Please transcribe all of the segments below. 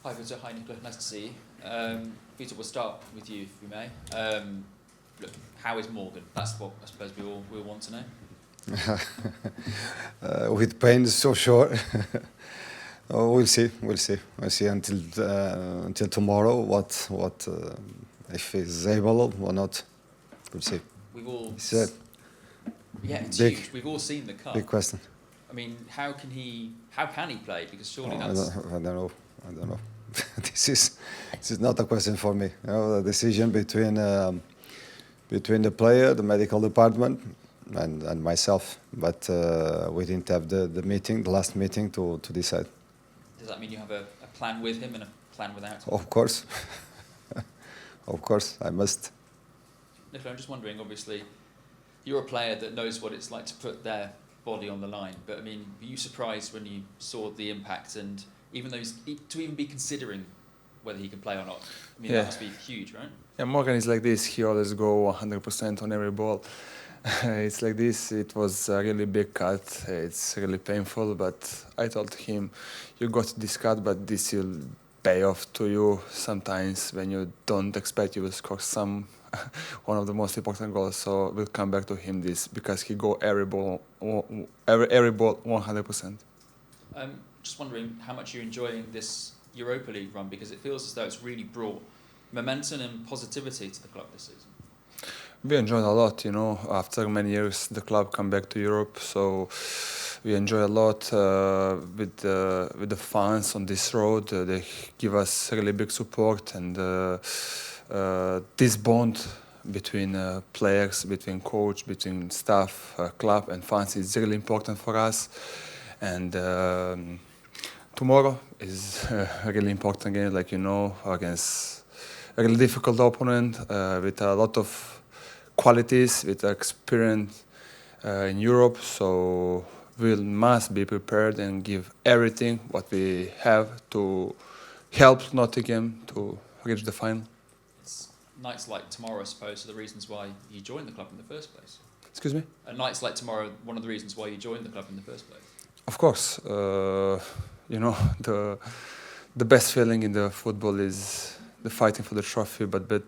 Hi, Vítor. Hi, Nikola. Nice to see you. Vítor, we'll start with you, if we may. Look, how is Morgan? That's what I suppose we all want to know. With pain, so sure. We'll see. We'll see until tomorrow. What if he's able or not? We'll see. We've all It's it's big, huge. We've all seen the cup. big question. I mean, how can he play? Because surely I that's don't know. This is not a question for me. The decision between the player, the medical department, and myself. But we didn't have the last meeting to decide. Does that mean you have a plan with him and a plan without him? Of course, of course, I must. Nikola, I'm just wondering. Obviously, you're a player that knows what it's like to put their body on the line. But I mean, were you surprised when you saw the impact and even though to even be considering whether he can play or not? I mean, that must be huge, right? Yeah, Morgan is like this. He always go 100% on every ball. It's like this. It was a really big cut. It's really painful, but I told him, you got this cut, but this will pay off to you sometimes when you don't expect you will score one of the most important goals. So we'll come back to him this because he go every ball 100%. Just wondering how much you're enjoying this Europa League run because it feels as though it's really brought momentum and positivity to the club this season. We enjoyed a lot, after many years the club come back to Europe, so we enjoy a lot with the fans on this road. They give us really big support and this bond between players, between coach, between staff, club and fans is really important for us. And tomorrow is really important game, against a really difficult opponent with a lot of qualities, with experience in Europe. So we must be prepared and give everything what we have to help Nottingham to reach the final. It's nights like tomorrow, I suppose, are the reasons why you joined the club in the first place. Excuse me? Nights like tomorrow, one of the reasons why you joined the club in the first place. Of course, the best feeling in the football is the fighting for the trophy, but the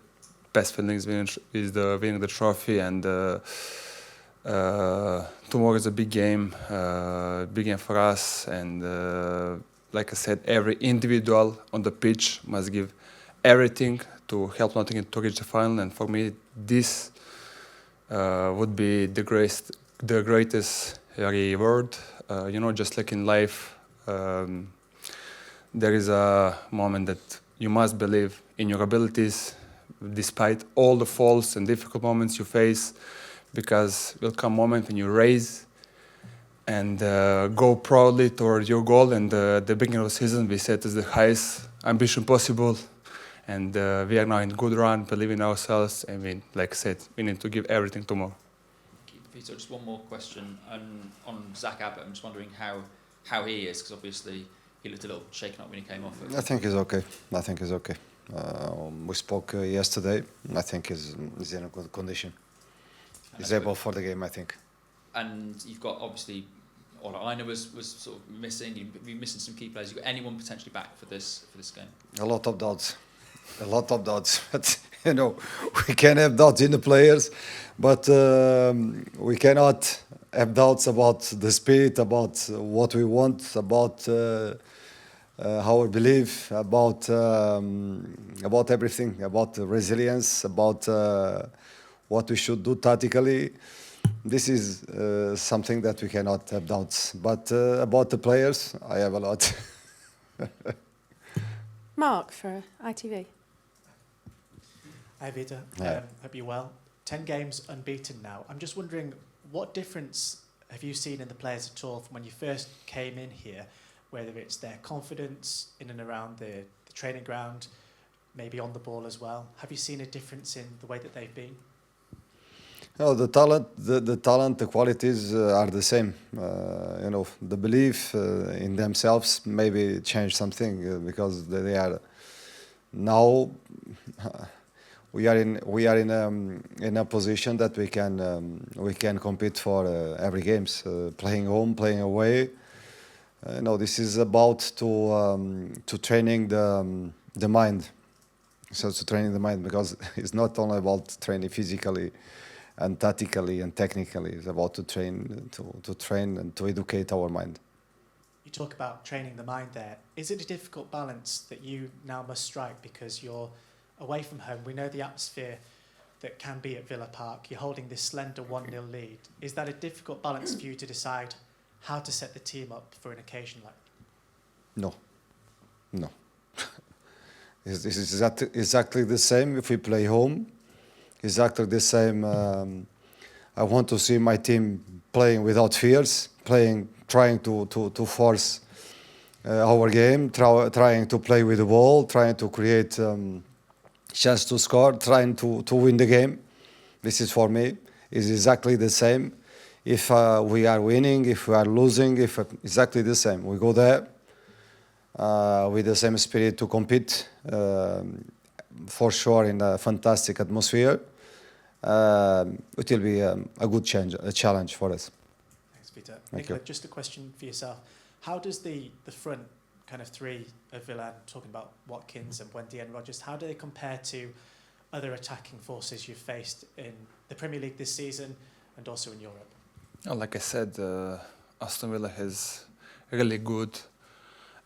best feeling is winning the trophy. And tomorrow is a big game for us. And like I said, every individual on the pitch must give everything to help Nottingham to reach the final. And for me, this would be the greatest reward. Just like in life, there is a moment that you must believe in your abilities despite all the faults and difficult moments you face, because will come a moment when you raise and go proudly toward your goal. And the beginning of the season we set as the highest ambition possible, and we are now in good run, believe in ourselves, and like I said, we need to give everything tomorrow. So just one more question on Zach Abbott. I'm just wondering how he is, because obviously he looked a little shaken up when he came off. I think he's okay. We spoke yesterday. I think he's in a good condition. He's able for the game, I think. And you've got obviously Ola Aina was sort of missing. You've been missing some key players. You got anyone potentially back for this game? A lot of doubts. But we can have doubts in the players, but we cannot have doubts about the spirit, about what we want, about our belief, about everything, about the resilience, about what we should do tactically. This is something that we cannot have doubts. But about the players, I have a lot. Mark for ITV. Hi, Vítor. Hi. Hope you're well. 10 games unbeaten now. I'm just wondering, what difference have you seen in the players at all from when you first came in here, whether it's their confidence in and around the training ground, maybe on the ball as well? Have you seen a difference in the way that they've been? No, the talent, the qualities are the same. The belief in themselves maybe changed something because they are now. We are in a position that we can compete for every games, playing home, playing away. No, this is about to training the mind. So to training the mind, because it's not only about training physically and tactically and technically. It's about to train and to educate our mind. You talk about training the mind there. Is it a difficult balance that you now must strike because you're away from home? We know the atmosphere that can be at Villa Park. You're holding this slender 1-0 lead. Is that a difficult balance for you to decide how to set the team up for an occasion like that? No. This is exactly the same if we play home. Exactly the same. I want to see my team playing without fears, trying to force our game, trying to play with the ball, trying to create chance to score, trying to win the game. This is for me. It's exactly the same. If we are winning, if we are losing, exactly the same. We go there with the same spirit to compete, for sure in a fantastic atmosphere. It will be a good challenge for us. Thanks, Vítor. Thank Nikola, you. just a question for yourself. How does the front kind of three of Villa, talking about Watkins and Buendia and Rodgers, how do they compare to other attacking forces you've faced in the Premier League this season and also in Europe? Like I said, Aston Villa has really good,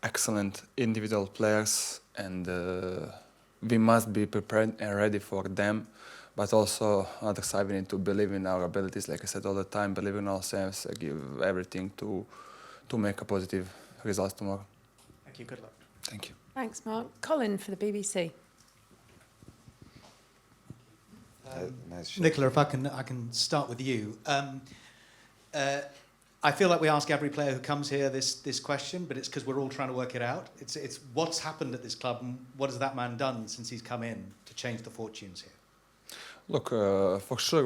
excellent individual players, and we must be prepared and ready for them. But also, on the other side, we need to believe in our abilities. Like I said all the time, believe in ourselves, give everything to make a positive result tomorrow. Thank you. Good luck. Thank you. Thanks, Mark. Colin for the BBC. Nice shot. Nikola, if I can start with you. I feel like we ask every player who comes here this question, but it's because we're all trying to work it out. It's what's happened at this club and what has that man done since he's come in to change the fortunes here? Look, for sure,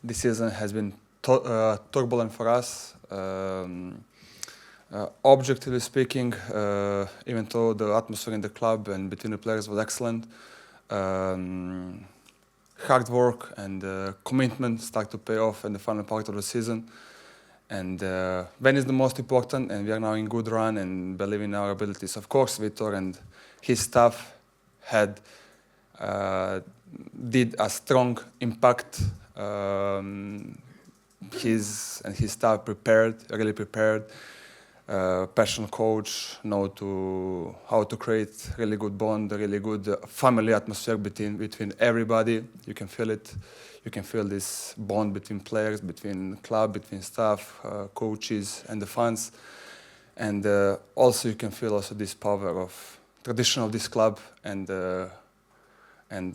this season has been turbulent for us. Objectively speaking, even though the atmosphere in the club and between the players was excellent, hard work and commitment start to pay off in the final part of the season. And when is the most important, and we are now in good run and believe in our abilities. Of course, Vítor and his staff did a strong impact. His staff really prepared. Passionate coach, know how to create really good bond, a really good family atmosphere between everybody. You can feel it. You can feel this bond between players, between club, between staff, coaches, and the fans. And also you can feel this power of tradition of this club and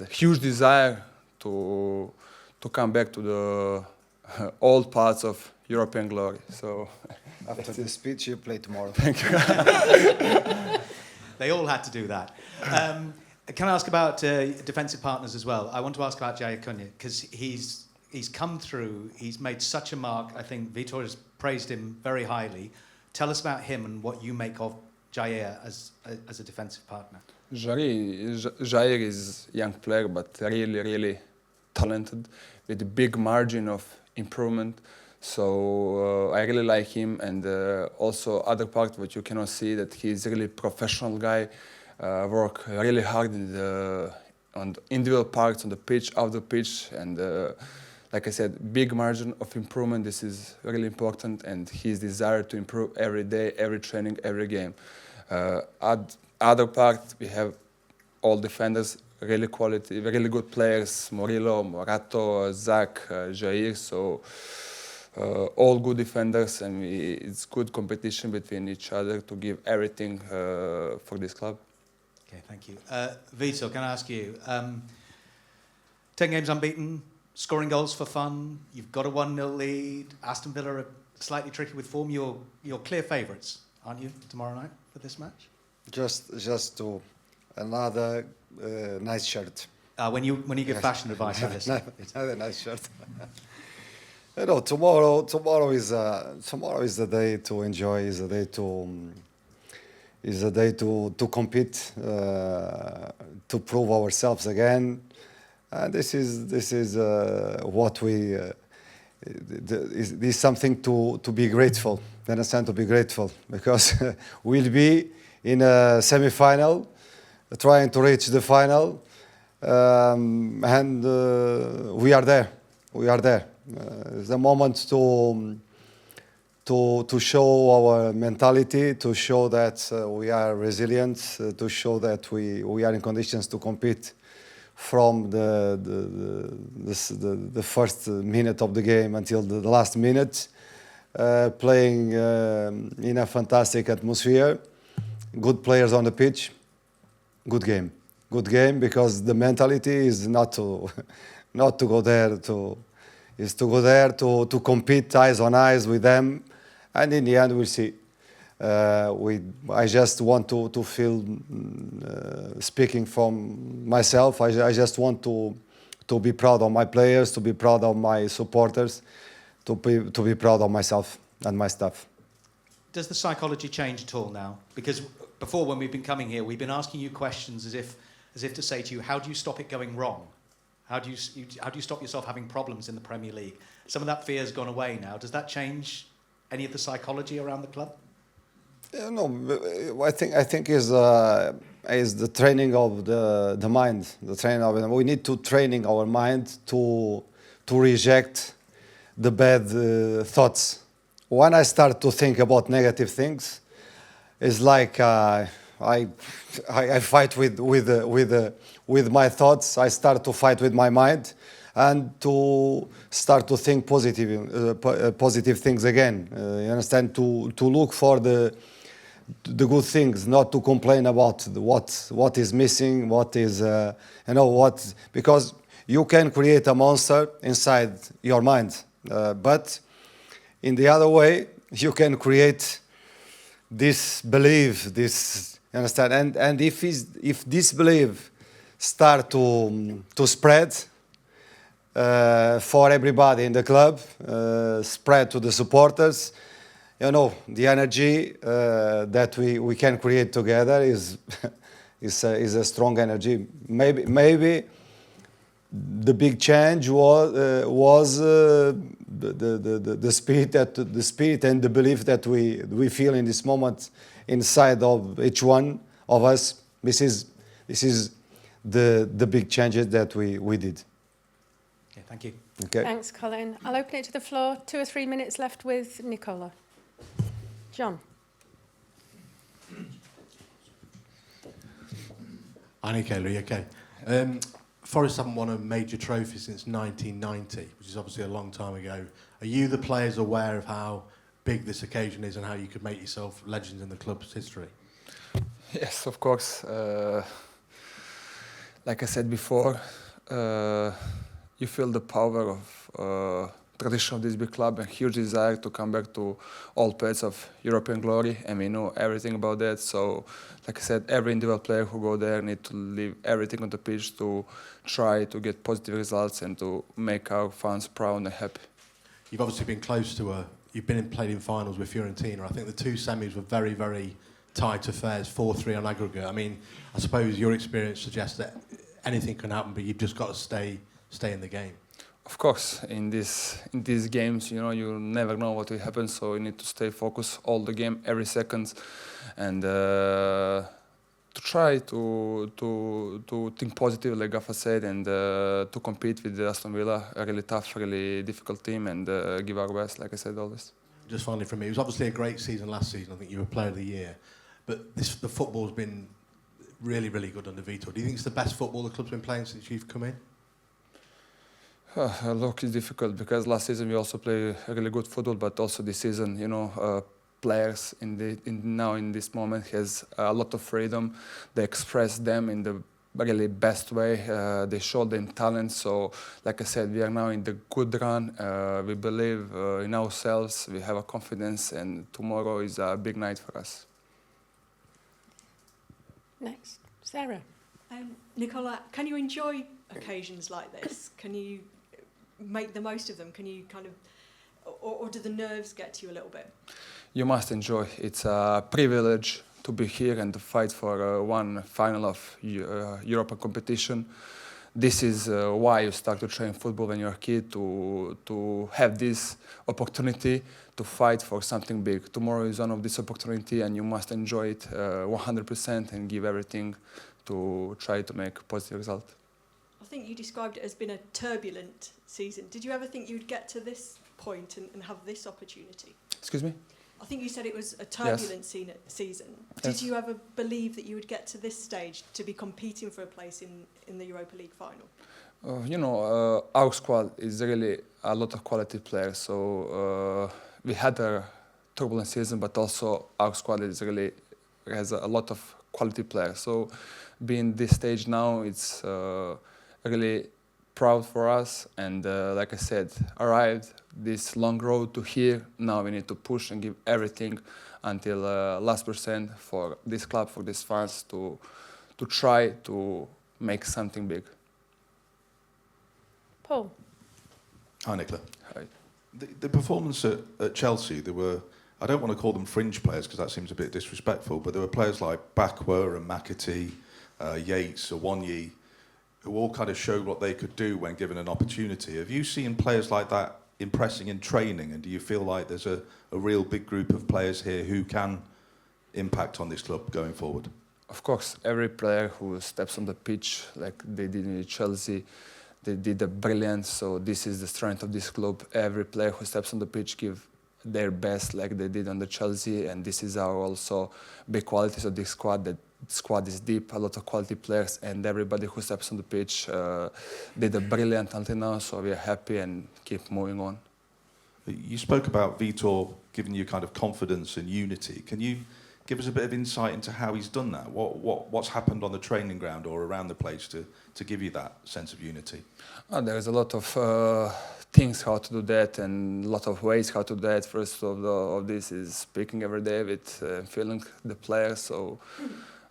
huge desire to come back to the old parts of European glory. So After the speech, you play tomorrow. thank you. They all had to do that. Can I ask about defensive partners as well? I want to ask about Jair Cunha because he's come through. He's made such a mark. I think Vítor has praised him very highly. Tell us about him and what you make of Jair as a defensive partner. Jair is a young player, but really, really talented with a big margin of improvement. So I really like him, and also other part what you cannot see that he's really professional guy. Work really hard on the individual parts on the pitch, off the pitch, and like I said, big margin of improvement. This is really important, and his desire to improve every day, every training, every game. Other part, we have all defenders, really quality, really good players: Murillo, Morato, Zach, Jair. So all good defenders, and it's good competition between each other to give everything for this club. Okay, thank you. Vítor, can I ask you? 10 games unbeaten, scoring goals for fun. You've got a 1-0 lead. Aston Villa are slightly tricky with form. You're clear favourites, aren't you, tomorrow night for this match? Just to another nice shirt. When you give fashion advice, I listen. Another nice shirt. You know, tomorrow is the day to enjoy. Is a day to compete, to prove ourselves again. And this is what we. This is something to be grateful. understand, to be grateful because we'll be in a semi-final, trying to reach the final, and we are there. We are there. It's the moment to show our mentality, to show that we are resilient, to show that we are in conditions to compete from the first minute of the game until the last minute, playing in a fantastic atmosphere, good players on the pitch, good game. Good game because the mentality is not to go there to go there to compete eyes on eyes with them, and in the end we'll see. I just want to feel, speaking from myself, I just want to be proud of my players, to be proud of my supporters, to be proud of myself and my staff. Does the psychology change at all now? Because before, when we've been coming here, we've been asking you questions as if to say to you, how do you stop it going wrong? How do you stop yourself having problems in the Premier League? Some of that fear has gone away now. Does that change any of the psychology around the club? No, I think is the training of the mind. The training of we need to training our mind to reject the bad thoughts. When I start to think about negative things, it's like I fight with my thoughts. I start to fight with my mind, and to start to think positive things again. You understand? To look for the good things, not to complain about what is missing, what is because you can create a monster inside your mind, but in the other way you can create this belief, this, you understand, and if this belief start to spread for everybody in the club, spread to the supporters, the energy that we can create together is a strong energy. Maybe the big change was the spirit and the belief that we feel in this moment inside of each one of us. This is the big changes that we did. Okay, thank you. Okay. Thanks, Colin. I'll open it to the floor. 2 or 3 minutes left with Nikola. John. Hi, Nikola, you okay? Forest haven't won a major trophy since 1990, which is obviously a long time ago. Are you, the players, aware of how big this occasion is and how you could make yourself legends in the club's history? Yes, of course. Like I said before, you feel the power of tradition of this big club and huge desire to come back to all parts of European glory, and we know everything about that. So, like I said, every individual player who go there need to leave everything on the pitch to try to get positive results and to make our fans proud and happy. You've obviously been close to you've played in finals with Fiorentina. I think the two semis were very, very tight affairs, 4-3 on aggregate. I mean, I suppose your experience suggests that anything can happen, but you've just got to stay in the game. Of course, in these games, you never know what will happen, so you need to stay focused all the game, every second, and to try to think positive, like Gaffa said, and to compete with Aston Villa, a really tough, really difficult team, and give our best, like I said always. Just finally from me, it was obviously a great season last season. I think you were Player of the Year, but the football's been really, really good under Vítor. Do you think it's the best football the club's been playing since you've come in? Look, it's difficult because last season we also played really good football, but also this season, players now in this moment has a lot of freedom. They express them in the really best way. They show them talent. So, like I said, we are now in the good run. We believe in ourselves. We have a confidence, and tomorrow is a big night for us. Next, Sarah. Nikola, can you enjoy occasions like this? Can you make the most of them? Can you kind of, or do the nerves get to you a little bit? You must enjoy. It's a privilege to be here and to fight for one final of Europa competition. this is why you start to train football when you're a kid, to have this opportunity to fight for something big. Tomorrow is one of this opportunity, and you must enjoy it 100% and give everything to try to make a positive result. I think you described it as being a turbulent season. Did you ever think you'd get to this point and have this opportunity? Excuse me? I think you said it was a turbulent season. Did you ever believe that you would get to this stage to be competing for a place in the Europa League final? Our squad is really a lot of quality players. So we had a turbulent season, but also our squad is really has a lot of quality players. So being this stage now, it's really proud for us. And like I said, arrived this long road to here. Now we need to push and give everything until last % for this club, for these fans, to try to make something big. Paul. Hi, Nikola. Hi. The performance at Chelsea, there were, I don't want to call them fringe players because that seems a bit disrespectful, but there were players like Bakwa and McAtee, Yates, Awonyi, who all kind of showed what they could do when given an opportunity. Have you seen players like that impressing in training, and do you feel like there's a real big group of players here who can impact on this club going forward? Of course, every player who steps on the pitch, like they did in Chelsea, they did a brilliant. So this is the strength of this club. Every player who steps on the pitch give their best, like they did on the Chelsea, and this is our also big qualities of this squad. That squad is deep, a lot of quality players, and everybody who steps on the pitch did a brilliant until now. So we are happy and keep moving on. You spoke about Vítor giving you kind of confidence and unity. Can you give us a bit of insight into how he's done that? What's happened on the training ground or around the place to give you that sense of unity? There's a lot of things how to do that, and a lot of ways how to do that. First of this is speaking every day with feeling the players. So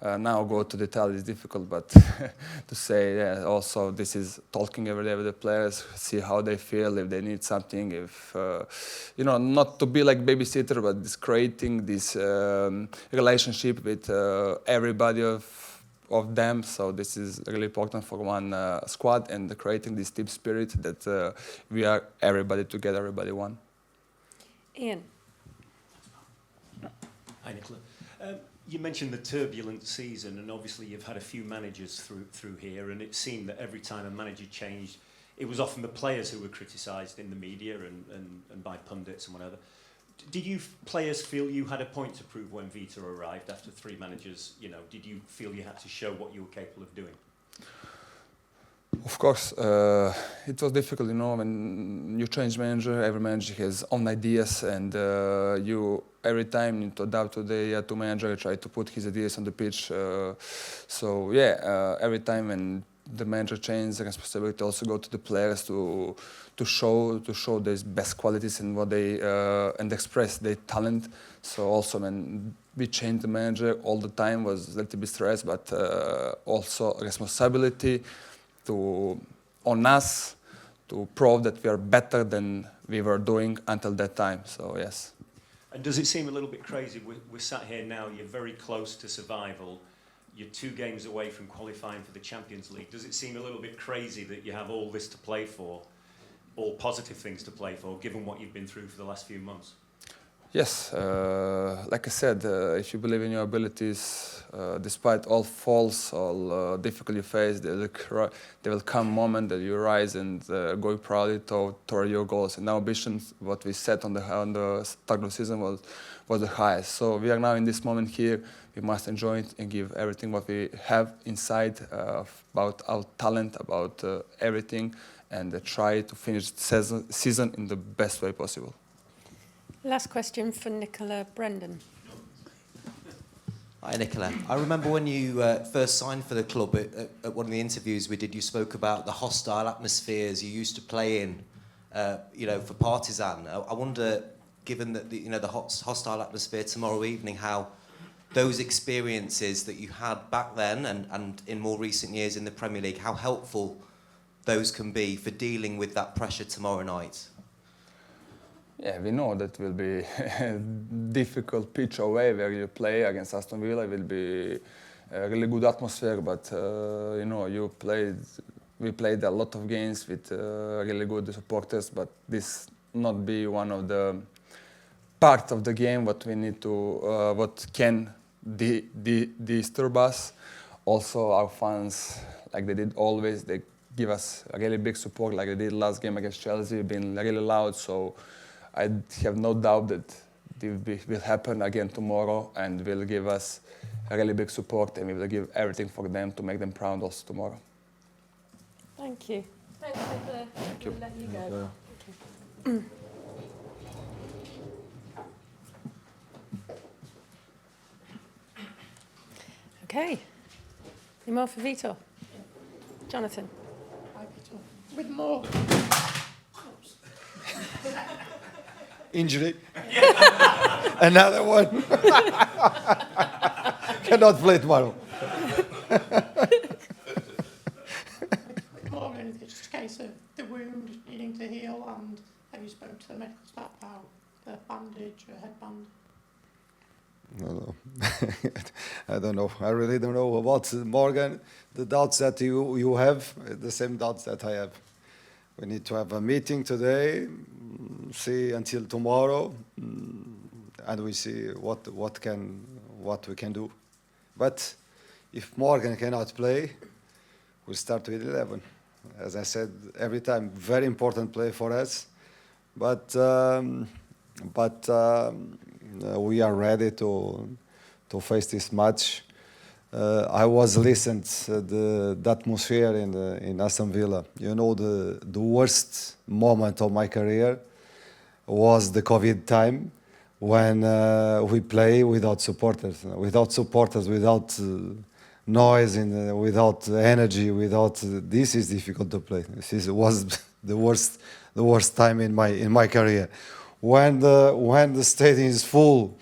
now go to detail is difficult, but to say also this is talking every day with the players, see how they feel, if they need something, if not to be like babysitter, but this creating this relationship with everybody of them. So this is really important for one squad, and creating this team spirit that we are everybody together, everybody one. Ian. Hi, Nikola. You mentioned the turbulent season, and obviously you've had a few managers through here, and it seemed that every time a manager changed, it was often the players who were criticised in the media and by pundits and whatever. Did you players feel you had a point to prove when Vítor arrived after 3 managers? Did you feel you had to show what you were capable of doing? Of course, it was difficult, when you change manager, every manager has own ideas, and you every time need to adapt to the manager, try to put his ideas on the pitch. Every time when the manager changes, the responsibility also go to the players to show their best qualities and what they and express their talent. So also when we changed the manager, all the time was a little bit stress, but also responsibility on us to prove that we are better than we were doing until that time. So yes. And does it seem a little bit crazy? We're sat here now, you're very close to survival. You're 2 games away from qualifying for the Champions League. Does it seem a little bit crazy that you have all this to play for, all positive things to play for, given what you've been through for the last few months? Yes, like I said, if you believe in your abilities, despite all faults, all difficulty you face, there will come a moment that you rise and go proudly toward your goals. And our ambitions, what we set on the start of the season was the highest. So we are now in this moment here. We must enjoy it and give everything what we have inside about our talent, about everything, and try to finish the season in the best way possible. Last question for Nikola. Brendan. Hi, Nikola. I remember when you first signed for the club at one of the interviews we did, you spoke about the hostile atmospheres you used to play in, for Partizan. I wonder, given that the hostile atmosphere tomorrow evening, how those experiences that you had back then and in more recent years in the Premier League, how helpful those can be for dealing with that pressure tomorrow night. Yeah, we know that will be a difficult pitch away where you play against Aston Villa. It will be a really good atmosphere, but you played we played a lot of games with really good supporters, but this not be one of the part of the game what we need to what can disturb us. Also, our fans, like they did always, they give us a really big support, like they did last game against Chelsea, been really loud. So I have no doubt that it will happen again tomorrow, and will give us a really big support, and we will give everything for them to make them proud also tomorrow. Thank you. Thanks, Peter. Thank you. We'll let you go. Okay. Okay. Any more for Vítor? Jonathan? With more. Injury. Another one. Cannot play tomorrow. Morgan, it's just a case of the wound needing to heal, and have you spoken to the medical staff about the bandage or headband? No. I don't know. I really don't know about Morgan. The doubts that you have, the same doubts that I have. We need to have a meeting today, see until tomorrow, and we see what we can do. But if Morgan cannot play, we'll start with 11. As I said, every time, very important play for us. But we are ready to face this match. I was listening to the atmosphere in Aston Villa. You know, the worst moment of my career was the COVID time, when we play without supporters, without noise, and without energy, this is difficult to play. Was the worst time in my career. When the stadium is full,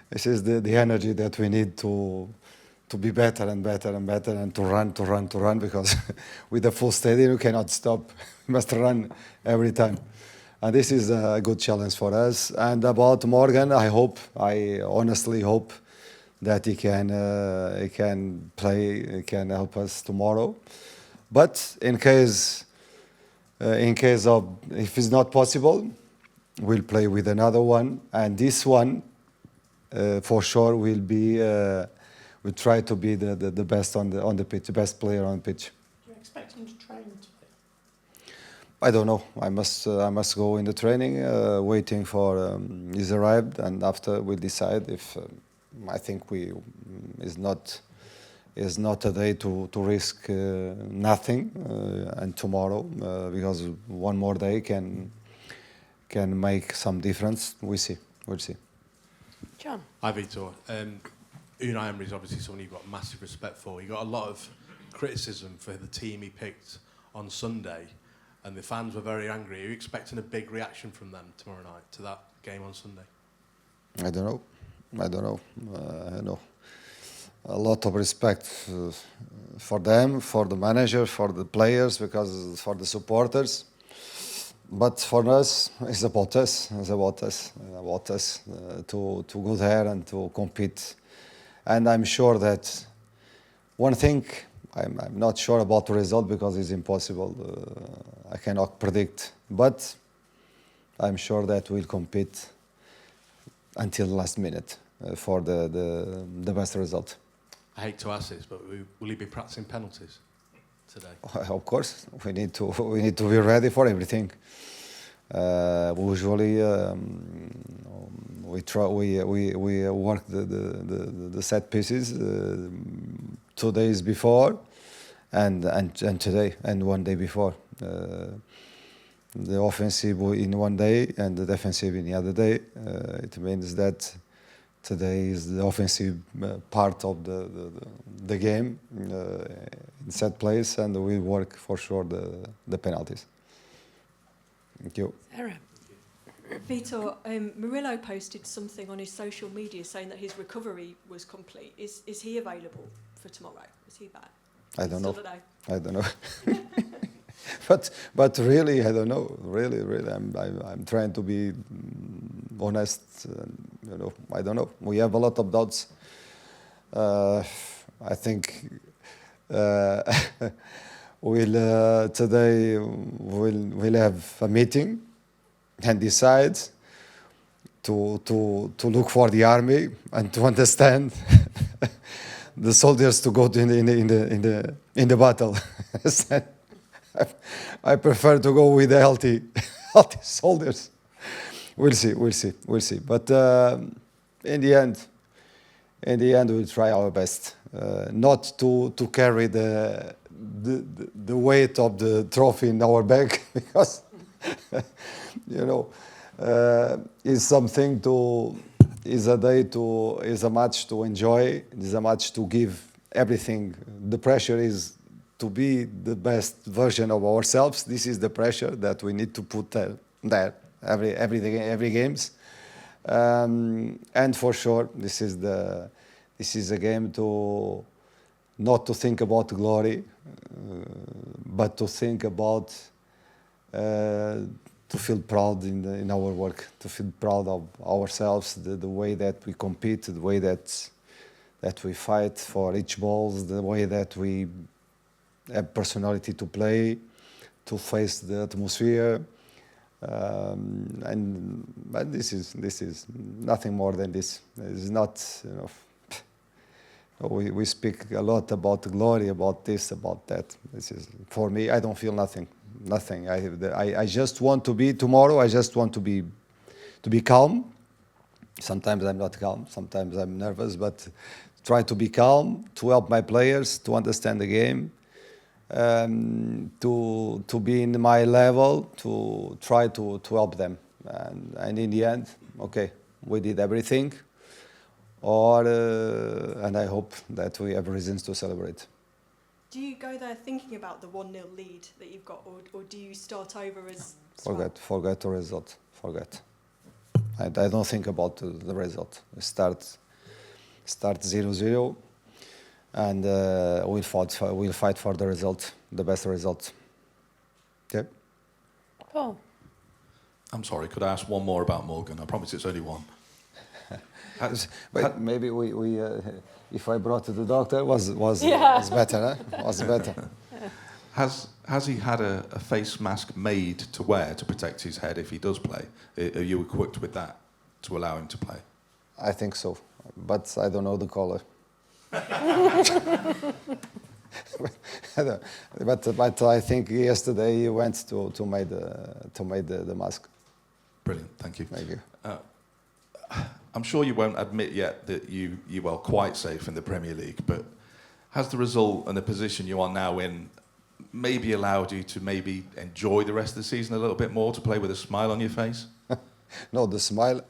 this is the energy that we need to be better and better and better, and to run, because with the full stadium you cannot stop. You must run every time. And this is a good challenge for us. And about Morgan, I honestly hope that he can play, he can help us tomorrow. But in case of, if it's not possible, we'll play with another one, and this one for sure will be. We'll try to be the best on the pitch, the best player on the pitch. Do you expect him to train today? I don't know. I must go in the training, waiting for he's arrived, and after we'll decide if I think is not a day to risk nothing, and tomorrow because one more day can make some difference. We'll see. John? Hi, Vítor. Unai Emery is obviously someone you've got massive respect for. He got a lot of criticism for the team he picked on Sunday, and the fans were very angry. Are you expecting a big reaction from them tomorrow night to that game on Sunday? I don't know. I know. A lot of respect for them, for the manager, for the players, because for the supporters. But for us, it's about us. To go there and to compete. And I'm sure that one thing, I'm not sure about the result because it's impossible. I cannot predict. But I'm sure that we'll compete until the last minute for the best result. I hate to ask this, but will he be practicing penalties today? Of course, we need to be ready for everything. Usually, we work the set pieces 2 days before, and today, and 1 day before. The offensive in 1 day and the defensive in the other day. It means that today is the offensive part of the game in set place, and we work for sure the penalties. Thank you. Sarah? Vítor, Murillo posted something on his social media saying that his recovery was complete. Is he available for tomorrow? Is he back? I don't know. Still I don't know. but really, I don't know. Really, I'm trying to be honest. I don't know. We have a lot of doubts. I think today we'll have a meeting and decide to look for the army and to understand the soldiers to go in the battle. I prefer to go with the healthy soldiers. We'll see. But in the end, we'll try our best, not to carry the weight of the trophy in our bag, because it's something is a match to enjoy. It's a match to give everything. The pressure is to be the best version of ourselves. This is the pressure that we need to put there every games. And for sure, this is a game not to think about glory, but to think about to feel proud in our work, to feel proud of ourselves, the way that we compete, the way that we fight for each ball, the way that we have personality to play, to face the atmosphere. But this is nothing more than this. It's not, we speak a lot about glory, about this, about that. This is, for me, I don't feel nothing. I just want to be tomorrow. I just want to be calm. Sometimes I'm not calm. Sometimes I'm nervous, but try to be calm, to help my players to understand the game. To be in my level, to try to help them, and in the end, okay, we did everything, and I hope that we have reasons to celebrate. Do you go there thinking about the 1-0 lead that you've got, or do you start over as Forget the result. Forget. I don't think about the result. Start 0-0. And we'll fight for the result, the best result. Okay. Paul. I'm sorry, could I ask one more about Morgan? I promise it's only one. Maybe we if I brought to the doctor was better, huh? Was better. Has he had a face mask made to wear to protect his head if he does play? Are you equipped with that to allow him to play? I think so, but I don't know the color. but I think yesterday he went to make the mask. Brilliant, thank you. Thank you. I'm sure you won't admit yet that you are quite safe in the Premier League, but has the result and the position you are now in maybe allowed you to maybe enjoy the rest of the season a little bit more, to play with a smile on your face? No, the smile,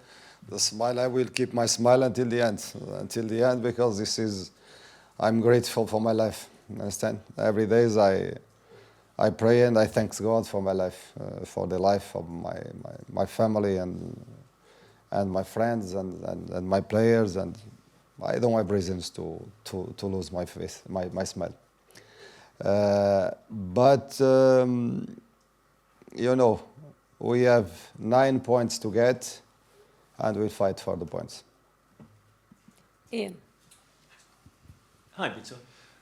I will keep my smile until the end, because I'm grateful for my life, understand? Every day I pray and I thank God for my life, for the life of my family and my friends and my players, and I don't have reasons to lose my face, my smile. But we have 9 points to get, and we'll fight for the points. Ian. Hi, Vítor.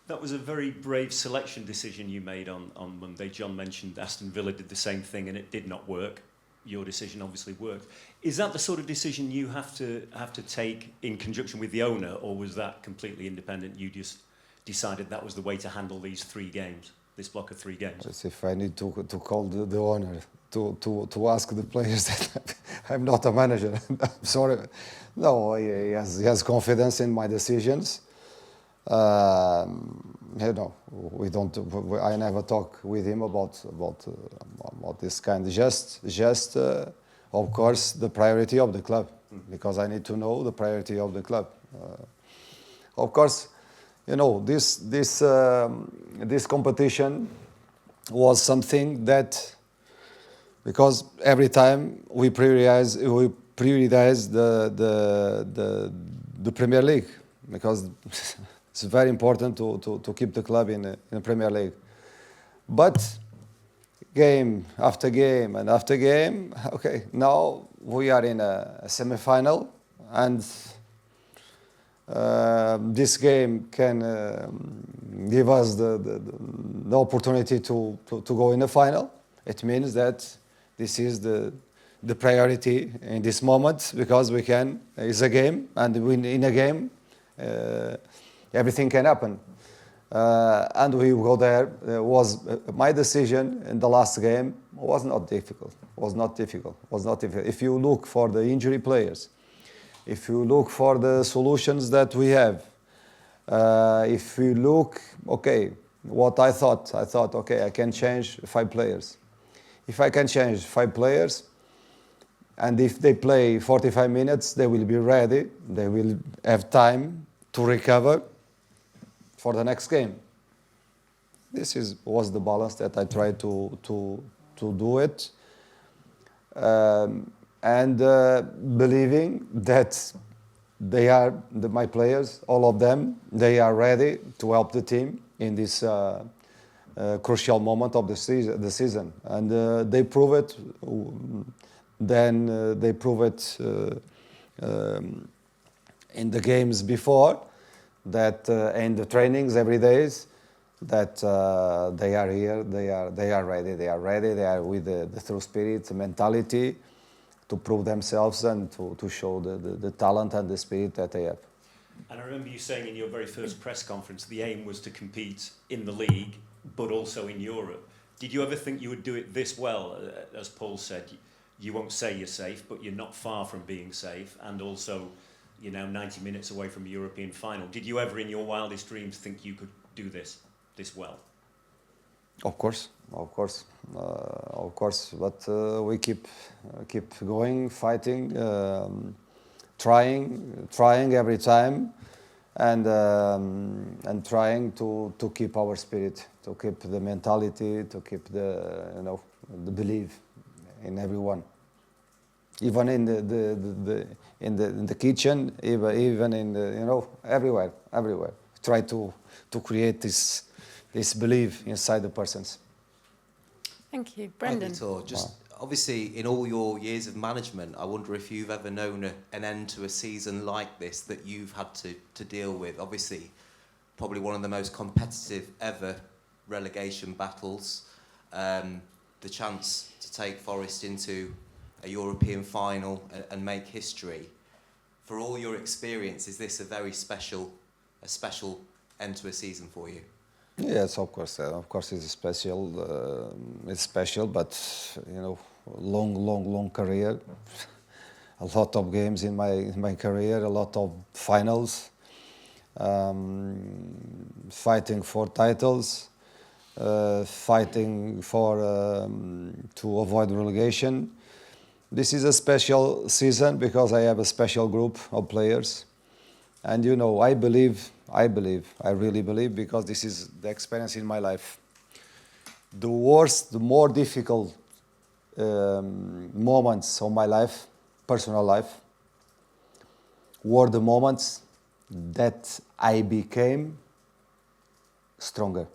That was a very brave selection decision you made on Monday. John mentioned Aston Villa did the same thing and it did not work. Your decision obviously worked. Is that the sort of decision you have to take in conjunction with the owner, or was that completely independent? You just decided that was the way to handle these 3 games, this block of 3 games? As if I need to call the owner to ask the players that I'm not a manager. I'm sorry. No, he has confidence in my decisions. We don't. I never talk with him about this kind. Just of course, the priority of the club, because I need to know the priority of the club. Of course, this competition was something that, because every time we prioritize the Premier League, because it's very important to keep the club in the Premier League. But game after game and after game, okay, now we are in a semi-final, and this game can give us the opportunity to go in the final. It means that this is the priority in this moment, because we can, it's a game, and in a game everything can happen. And we go there. Was my decision in the last game was not difficult. If you look for the injury players, if you look for the solutions that we have, if you look, okay, what I thought, okay, I can change 5 players. If I can change 5 players, and if they play 45 minutes, they will be ready. They will have time to recover for the next game. This was the balance that I tried to do it, and believing that they are my players, all of them. They are ready to help the team in this crucial moment of the season, and they prove it. Then they prove it in the games before, that in the trainings every day, that they are here, they are ready, they are with the true spirit, the mentality to prove themselves and to show the talent and the spirit that they have. And I remember you saying in your very first press conference the aim was to compete in the league but also in Europe. Did you ever think you would do it this well? As Paul said, you won't say you're safe, but you're not far from being safe, and also you're now 90 minutes away from a European final. Did you ever in your wildest dreams think you could do this well? Of course, but we keep going, fighting, trying every time, and trying to keep our spirit, to keep the mentality, to keep the belief in everyone, even in the kitchen, even in the, everywhere. Try to create this belief inside the persons. Thank you, Brendan. Vítor, just obviously in all your years of management, I wonder if you've ever known an end to a season like this that you've had to deal with. Obviously, probably one of the most competitive ever relegation battles. The chance to take Forest into a European final and make history. For all your experience, is this a very special end to a season for you? Yes, of course. It's special. It's special, but long career. A lot of games in my career. A lot of finals. Fighting for titles. Fighting for to avoid relegation. This is a special season because I have a special group of players, and I really believe, because this is the experience in my life. The more difficult moments of my life, personal life, were the moments that I became stronger.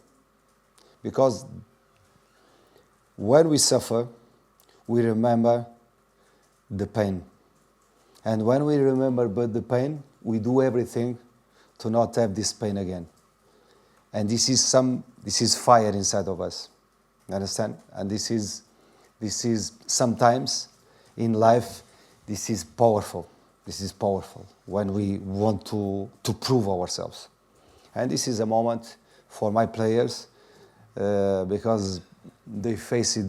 Because when we suffer, we remember the pain. And when we remember the pain, we do everything to not have this pain again. And this is fire inside of us. You understand? And this is sometimes in life, this is powerful. This is powerful when we want to prove ourselves. And this is a moment for my players, because they face it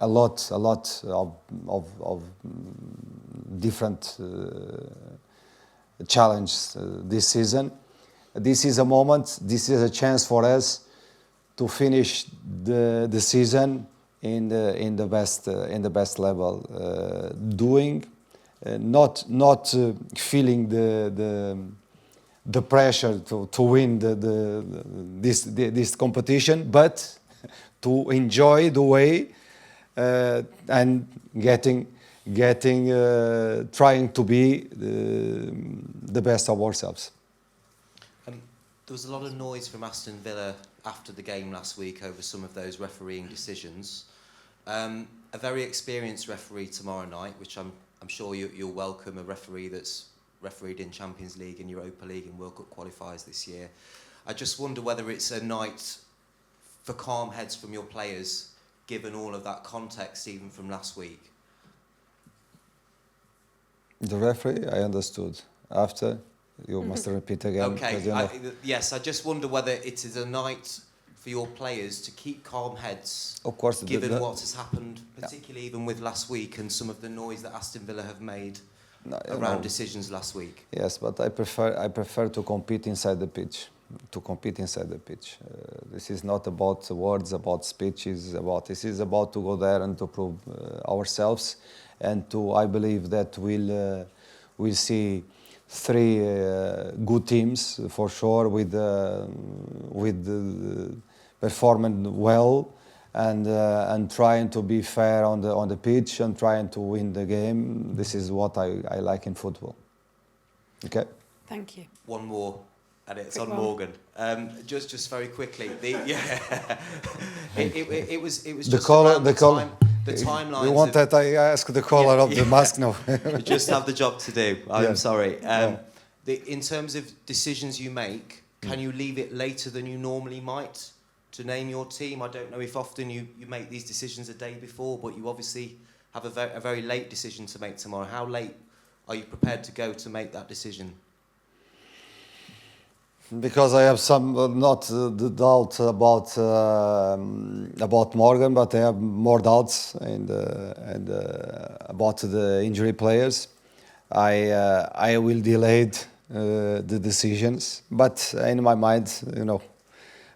a lot of different challenges this season. This is a moment, this is a chance for us to finish the season in the best level, doing not feeling the pressure to win this competition, but to enjoy the way and trying to be the best of ourselves. There was a lot of noise from Aston Villa after the game last week over some of those refereeing decisions. A very experienced referee tomorrow night, which I'm sure you'll welcome, a referee that's refereed in Champions League and Europa League and World Cup qualifiers this year. I just wonder whether it's a night for calm heads from your players, given all of that context, even from last week? The referee, I understood. After, you must repeat again. Okay, 'cause, you know, yes, I just wonder whether it is a night for your players to keep calm heads, of course, given what has happened, particularly even with last week and some of the noise that Aston Villa have made around decisions last week. Yes, but I prefer to compete inside the pitch. This is not about words, about speech. This is about to go there and to prove ourselves, and I believe that we'll see three good teams for sure with performing well and trying to be fair on the pitch and trying to win the game. This is what I like in football. Okay. Thank you. One more, and it's Quick on one. Morgan. Just very quickly. It was The just caller, around the timelines. You want that I ask the caller of the mask now? You just have the job to do. I'm Yes. sorry. Yeah. In terms of decisions you make, can you leave it later than you normally might to name your team? I don't know if often you make these decisions a day before, but you obviously have a very late decision to make tomorrow. How late are you prepared to go to make that decision? Because I have some not the doubt about Morgan, but I have more doubts about the injury players. I will delay the decisions, but in my mind, you know,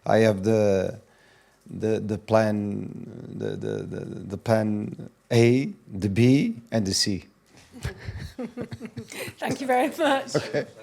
I have the plan, the plan A, the B, and the C. Thank you very much. Okay.